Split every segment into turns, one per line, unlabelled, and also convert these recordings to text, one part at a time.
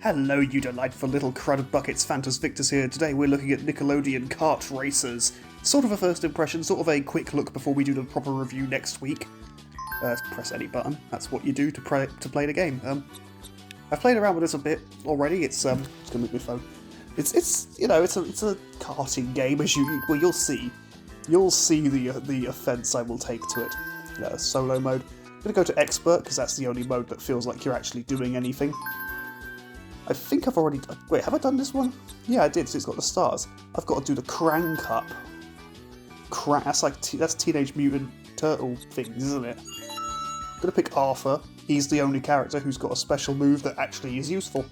Hello, you delightful little crowded buckets, Phantos Victors here. Today we're looking at Nickelodeon Kart Racers. Sort of a first impression, sort of a quick look before we do the proper review next week. Press any button, that's what you do to play the game. I've played around with this a bit already, it's gonna move my phone. It's a karting game, as you'll see. You'll see the offence I will take to it. Solo mode. I'm gonna go to expert, because that's the only mode that feels like you're actually doing anything. I think I've already... Wait, have I done this one? Yeah, I did, so it's got the stars. I've got to do the crank up. That's Teenage Mutant Turtle things, isn't it? I'm gonna pick Arthur. He's the only character who's got a special move that actually is useful.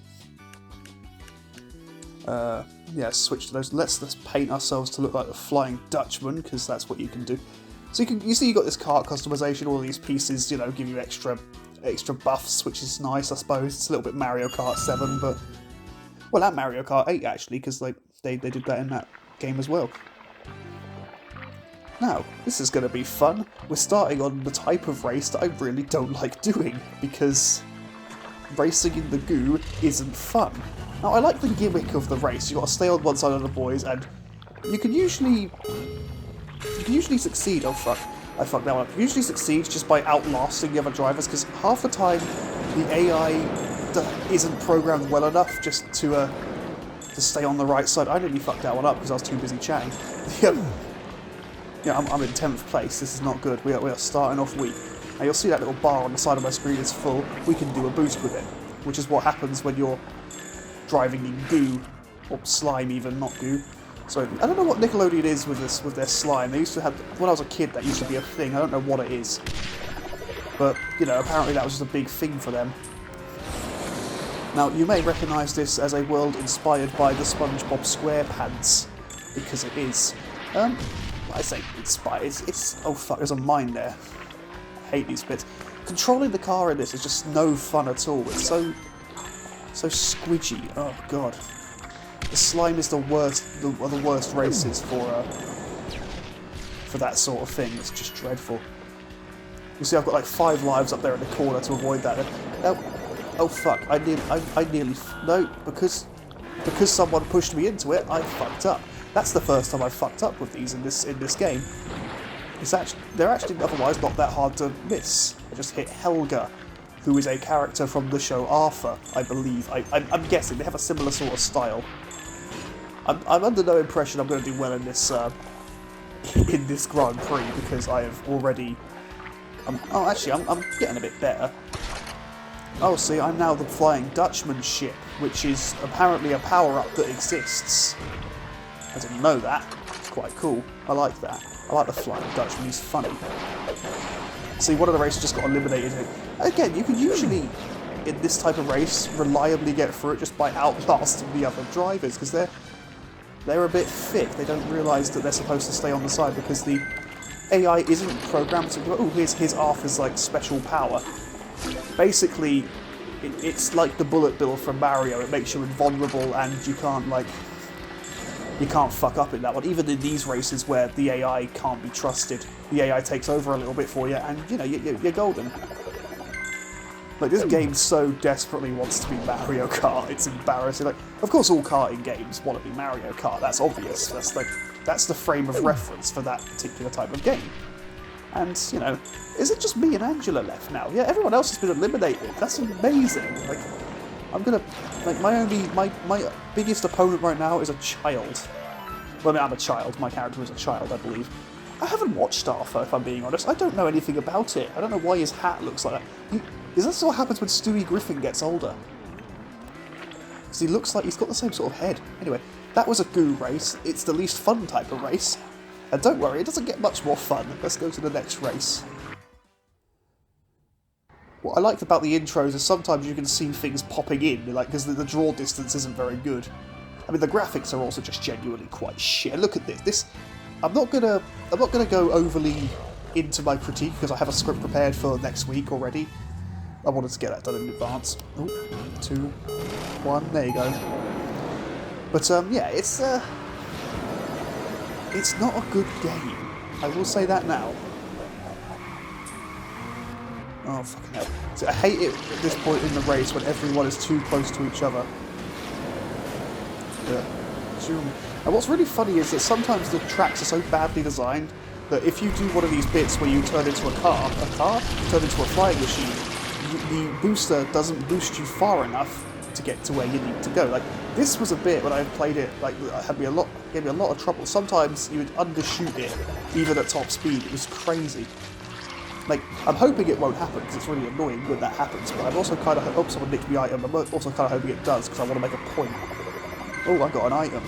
Yeah, switch to those. Let's paint ourselves to look like the Flying Dutchman, because that's what you can do. So you see you got this kart customization, all these pieces, give you extra buffs, which is nice, I suppose. It's a little bit Mario Kart 7, but... Well, and Mario Kart 8, actually, because they did that in that game as well. Now, this is going to be fun. We're starting on the type of race that I really don't like doing, because racing in the goo isn't fun. Now, I like the gimmick of the race. You've got to stay on one side of the boys, and you can usually succeed. Oh, fuck. I fucked that one up. You usually succeed just by outlasting the other drivers, because half the time the AI isn't programmed well enough just to stay on the right side. I nearly fucked that one up because I was too busy chatting. Yeah, I'm in 10th place. This is not good. We are starting off weak. Now you'll see that little bar on the side of my screen is full. We can do a boost with it, which is what happens when you're driving in goo, or slime even, not goo. So I don't know what Nickelodeon is with their slime. They used to have, when I was a kid, that used to be a thing. I don't know what it is, but apparently that was just a big thing for them. Now you may recognise this as a world inspired by the SpongeBob SquarePants, because it is. I say inspired. It's oh fuck. There's a mine there. I hate these bits. Controlling the car in this is just no fun at all. It's so squidgy. Oh god. The slime is the worst races for that sort of thing. It's just dreadful. You see, I've got like 5 lives up there in the corner to avoid that. Oh fuck! I nearly no, because someone pushed me into it. I fucked up. That's the first time I fucked up with these in this game. They're actually otherwise not that hard to miss. I just hit Helga, who is a character from the show Arthur, I believe. I'm guessing they have a similar sort of style. I'm under no impression I'm going to do well in this Grand Prix, because I have already... oh, actually, I'm getting a bit better. Oh, see, I'm now the Flying Dutchman ship, which is apparently a power-up that exists. I didn't know that. It's quite cool. I like that. I like the Flying Dutchman, he's funny. See, one of the races just got eliminated. Again, you can usually, in this type of race, reliably get through it just by outlasting the other drivers, because they're a bit thick. They don't realise that they're supposed to stay on the side, because the AI isn't programmed to go, oh, here's Arthur's special power. Basically, it's like the bullet bill from Mario. It makes you invulnerable, and you can't fuck up in that one. Even in these races where the AI can't be trusted, the AI takes over a little bit for you, and you're golden. Like, this game so desperately wants to be Mario Kart, it's embarrassing. Of course all karting games want to be Mario Kart, that's obvious. That's the frame of reference for that particular type of game. And, is it just me and Angela left now? Yeah, everyone else has been eliminated. That's amazing. I'm gonna... my biggest opponent right now is a child. Well, I'm a child. My character is a child, I believe. I haven't watched Arthur, if I'm being honest. I don't know anything about it. I don't know why his hat looks like that. Is this what happens when Stewie Griffin gets older? Because he looks like he's got the same sort of head. Anyway, that was a goo race. It's the least fun type of race. And don't worry, it doesn't get much more fun. Let's go to the next race. What I liked about the intros is sometimes you can see things popping in, because the draw distance isn't very good. I mean, the graphics are also just genuinely quite shit. Look at this. I'm not gonna go overly into my critique, because I have a script prepared for next week already. I wanted to get that done in advance. Oh, 2, 1, there you go. But yeah, it's not a good game. I will say that now. Oh, fucking hell. See, I hate it at this point in the race when everyone is too close to each other. Yeah. And what's really funny is that sometimes the tracks are so badly designed that if you do one of these bits where you turn into a car, turn into a flying machine, the booster doesn't boost you far enough to get to where you need to go. Like, this was a bit when I played it, like, gave me a lot of trouble. Sometimes you would undershoot it, even at top speed. It was crazy. Like, I'm hoping it won't happen, because it's really annoying when that happens, but I'm also kind of hope someone nicks the item. I'm also kind of hoping it does, because I want to make a point. Oh, I got an item.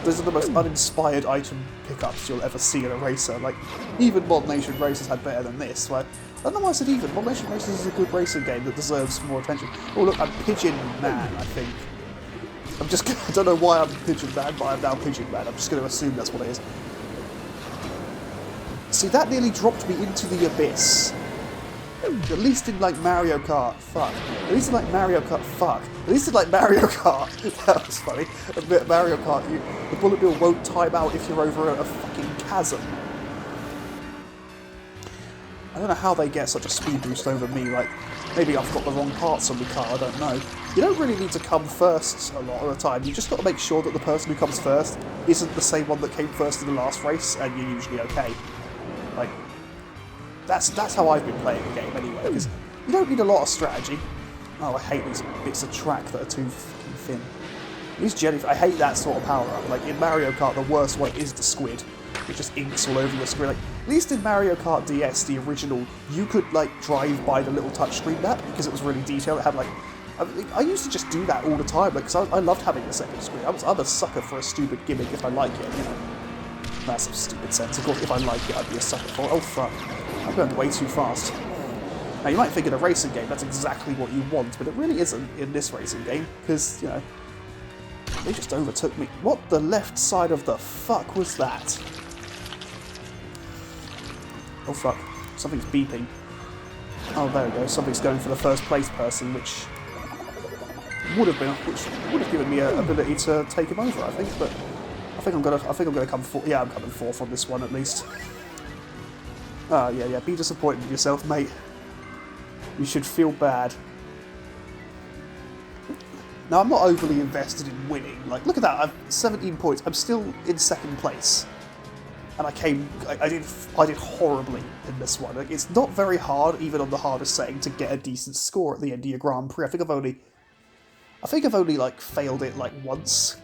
Those are the most uninspired item pickups you'll ever see in a racer. Like, even Mod Nation Racers had better than this. Like, I don't know why I said even. Mod Nation Racers is a good racing game that deserves more attention. Oh look, I'm Pigeon Man, I think. I don't know why I'm Pigeon Man, but I'm now Pigeon Man. I'm just going to assume that's what it is. See, that nearly dropped me into the abyss. At least in, like, Mario Kart, fuck. At least in, like, Mario Kart, fuck. At least in, like, Mario Kart, that was funny. A bit of Mario Kart, the bullet bill won't time out if you're over a fucking chasm. I don't know how they get such a speed boost over me, like, maybe I've got the wrong parts on the car, I don't know. You don't really need to come first a lot of the time, you just got to make sure that the person who comes first isn't the same one that came first in the last race, and you're usually okay. Like, that's how I've been playing the game anyway, because you don't need a lot of strategy. Oh, I hate these bits of track that are too fucking thin. These jellyfish, I hate that sort of power-up. Like, in Mario Kart, the worst one is the squid. It just inks all over your screen. Like, at least in Mario Kart DS, the original, you could, like, drive by the little touchscreen map, because it was really detailed. It had, like... I used to just do that all the time, like, because I loved having a second screen. I'm a sucker for a stupid gimmick if I like it, you know. That's some stupid sense. Of course, if I like it, I'd be a sucker for it. Oh, fuck. I'm going way too fast. Now, you might think in a racing game that's exactly what you want, but it really isn't in this racing game, because, you know, they just overtook me. What the left side of the fuck was that? Oh, fuck. Something's beeping. Oh, there we go. Something's going for the first place person, which would have given me an ability to take him over, I think, but I think I'm gonna come fourth. Yeah, I'm coming fourth on this one at least. Yeah, be disappointed in yourself, mate. You should feel bad. Now, I'm not overly invested in winning. Like, look at that, I've 17 points. I'm still in second place. And I did horribly in this one. Like, it's not very hard, even on the hardest setting, to get a decent score at the end of your Grand Prix. I think I've only, like, failed it, like, once.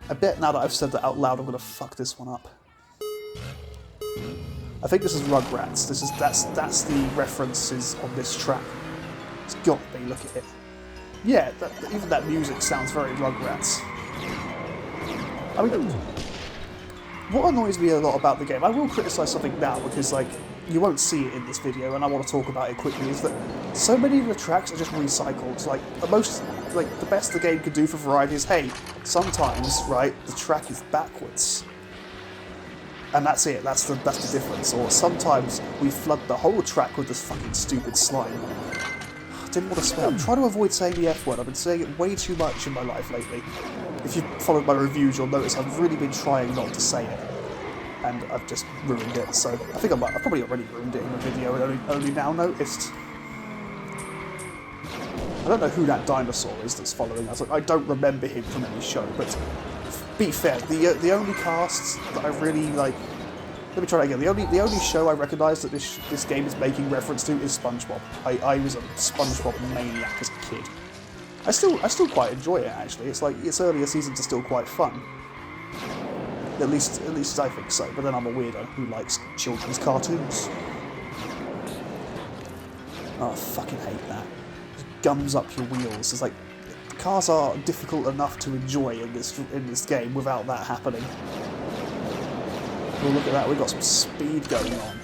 I bet now that I've said that out loud, I'm gonna fuck this one up. I think this is Rugrats. That's the references on this track. It's got to be. Look at it. Yeah, even that music sounds very Rugrats. I mean, what annoys me a lot about the game, I will criticise something now because, like, you won't see it in this video, and I want to talk about it quickly, is that so many of the tracks are just recycled. Like, the best the game could do for variety is, hey, sometimes, right, the track is backwards. And that's it, that's the difference. Or sometimes we flood the whole track with this fucking stupid slime. I didn't want to swear. I'm trying to avoid saying the F word. I've been saying it way too much in my life lately. If you've followed my reviews, you'll notice I've really been trying not to say it. And I've just ruined it, so I think I've probably already ruined it in the video and only now noticed. I don't know who that dinosaur is that's following us. I don't remember him from any show, but be fair, the only casts that I really like... Let me try that again. The only show I recognise that this game is making reference to is SpongeBob. I was a SpongeBob maniac as a kid. I still quite enjoy it, actually. It's like, its earlier seasons are still quite fun. At least I think so, but then I'm a weirdo who likes children's cartoons. Oh, I fucking hate that. It gums up your wheels. It's like, cars are difficult enough to enjoy in this game without that happening. Oh, look at that, we've got some speed going on.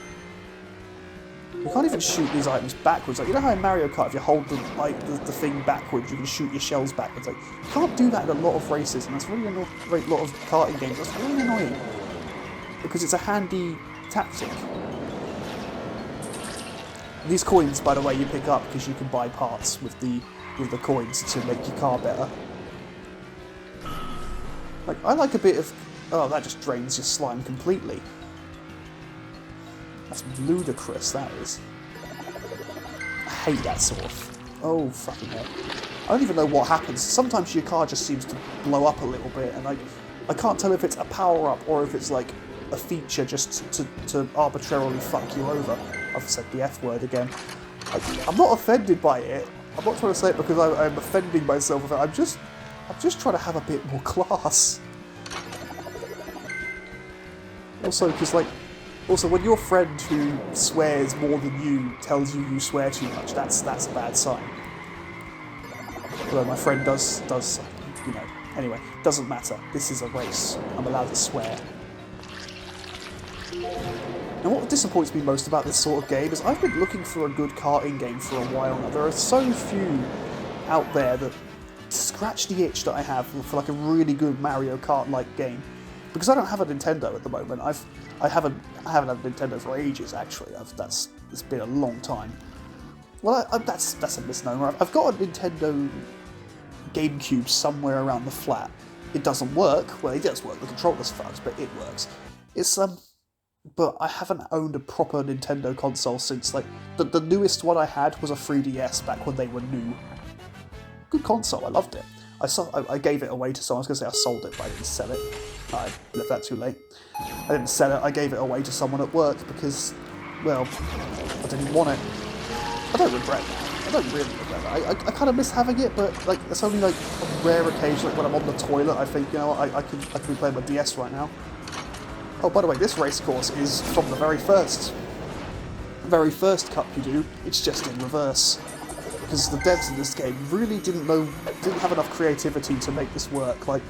You can't even shoot these items backwards. Like, you know how in Mario Kart, if you hold the thing backwards, you can shoot your shells backwards. Like, you can't do that in a lot of races, and that's really annoying. A lot of karting games. That's really annoying because it's a handy tactic. These coins, by the way, you pick up because you can buy parts with the coins to make your car better. Like, I like a bit of... Oh, that just drains your slime completely. That's ludicrous, that is. I hate that sort of... Oh, fucking hell. I don't even know what happens. Sometimes your car just seems to blow up a little bit, and I can't tell if it's a power-up or if it's like a feature just to arbitrarily fuck you over. I've said the F word again. I'm not offended by it. I'm not trying to say it because I'm offending myself with it. I'm just trying to have a bit more class. Also, because when your friend who swears more than you tells you swear too much, that's a bad sign. Although my friend does, you know. Anyway, doesn't matter. This is a race. I'm allowed to swear. And what disappoints me most about this sort of game is I've been looking for a good karting game for a while now. There are so few out there that scratch the itch that I have for like a really good Mario Kart-like game. Because I don't have a Nintendo at the moment. I haven't had a Nintendo for ages, actually. It's been a long time. Well, that's a misnomer. I've got a Nintendo GameCube somewhere around the flat. It doesn't work. Well, it does work. The controller's fucked, but it works. But I haven't owned a proper Nintendo console since, like, the newest one I had was a 3DS back when they were new. Good console, I loved it. I gave it away to someone. I was going to say I sold it, but I didn't sell it. I left that too late. I didn't sell it, I gave it away to someone at work because, well, I didn't want it. I don't regret that. I don't really regret that. I kind of miss having it, but like it's only like a rare occasion, like when I'm on the toilet, I think, you know, I could be playing my DS right now. Oh, by the way, this race course is from the very first first cup you do. It's just in reverse because the devs in this game really didn't have enough creativity to make this work. Like,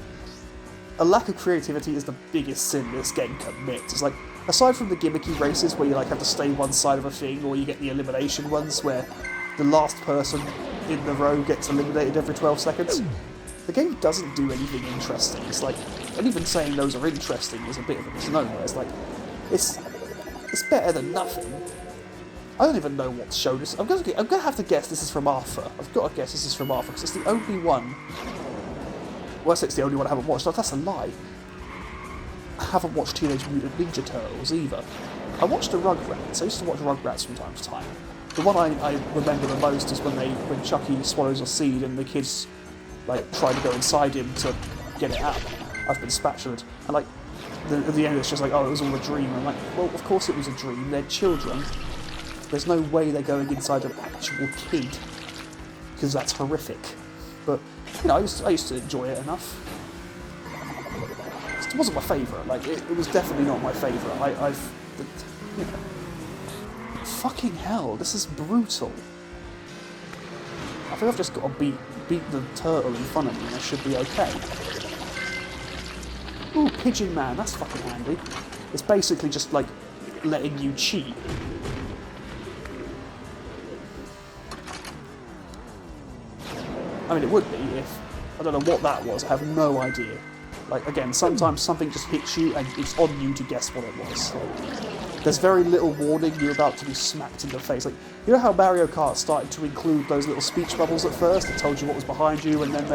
a lack of creativity is the biggest sin this game commits. It's like, aside from the gimmicky races where you like have to stay one side of a thing, or you get the elimination ones where the last person in the row gets eliminated every 12 seconds, the game doesn't do anything interesting. It's like, and even saying those are interesting is a bit of a misnomer. It's like, it's better than nothing. I don't even know what show this. I'm gonna have to guess this is from Arthur. I've got to guess this is from Arthur because it's the only one. Well, I say it's the only one I haven't watched. No, that's a lie. I haven't watched Teenage Mutant Ninja Turtles either. I watched the Rugrats. I used to watch Rugrats from time to time. The one I remember the most is when Chucky swallows a seed and the kids like try to go inside him to get it out. I've been spatulaed. And like at the end it's just like, oh, it was all a dream. I'm like, well, of course it was a dream. They're children. There's no way they're going inside an actual kid because that's horrific. But you know, I used to enjoy it enough. It wasn't my favourite. Like it was definitely not my favourite. You know, fucking hell, this is brutal. I think I've just got to beat the turtle in front of me, and I should be okay. Ooh, Pigeon Man, that's fucking handy. It's basically just like letting you cheat. I mean, it would be if... I don't know what that was, I have no idea. Like, again, sometimes something just hits you and it's on you to guess what it was. Like, there's very little warning, you're about to be smacked in the face. Like, you know how Mario Kart started to include those little speech bubbles at first that told you what was behind you, and then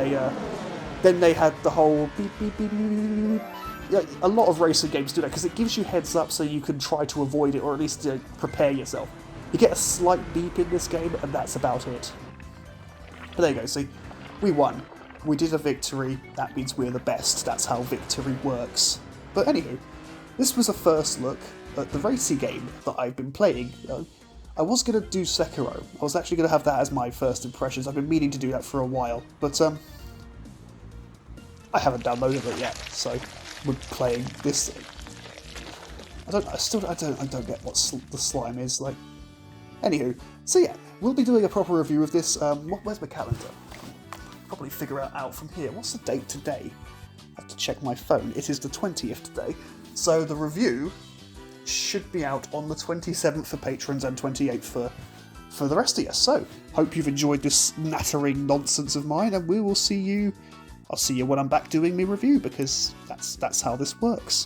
they had the whole beep, beep, beep, beep, beep. Like, a lot of racing games do that, because it gives you heads up so you can try to avoid it, or at least prepare yourself. You get a slight beep in this game, and that's about it. But there you go, see? We won. We did a victory. That means we're the best. That's how victory works. But anywho, this was a first look at the racy game that I've been playing. I was going to do Sekiro. I was actually going to have that as my first impressions. I've been meaning to do that for a while, but I haven't downloaded it yet, so we're playing this. I don't get what the slime is like. Anywho, so yeah, we'll be doing a proper review of this. Where's my calendar? Probably figure it out from here. What's the date today? I have to check my phone. It is the 20th today. So the review should be out on the 27th for patrons and 28th for the rest of you. So, hope you've enjoyed this nattering nonsense of mine, and we will see you... I'll see you when I'm back doing my review, because that's how this works.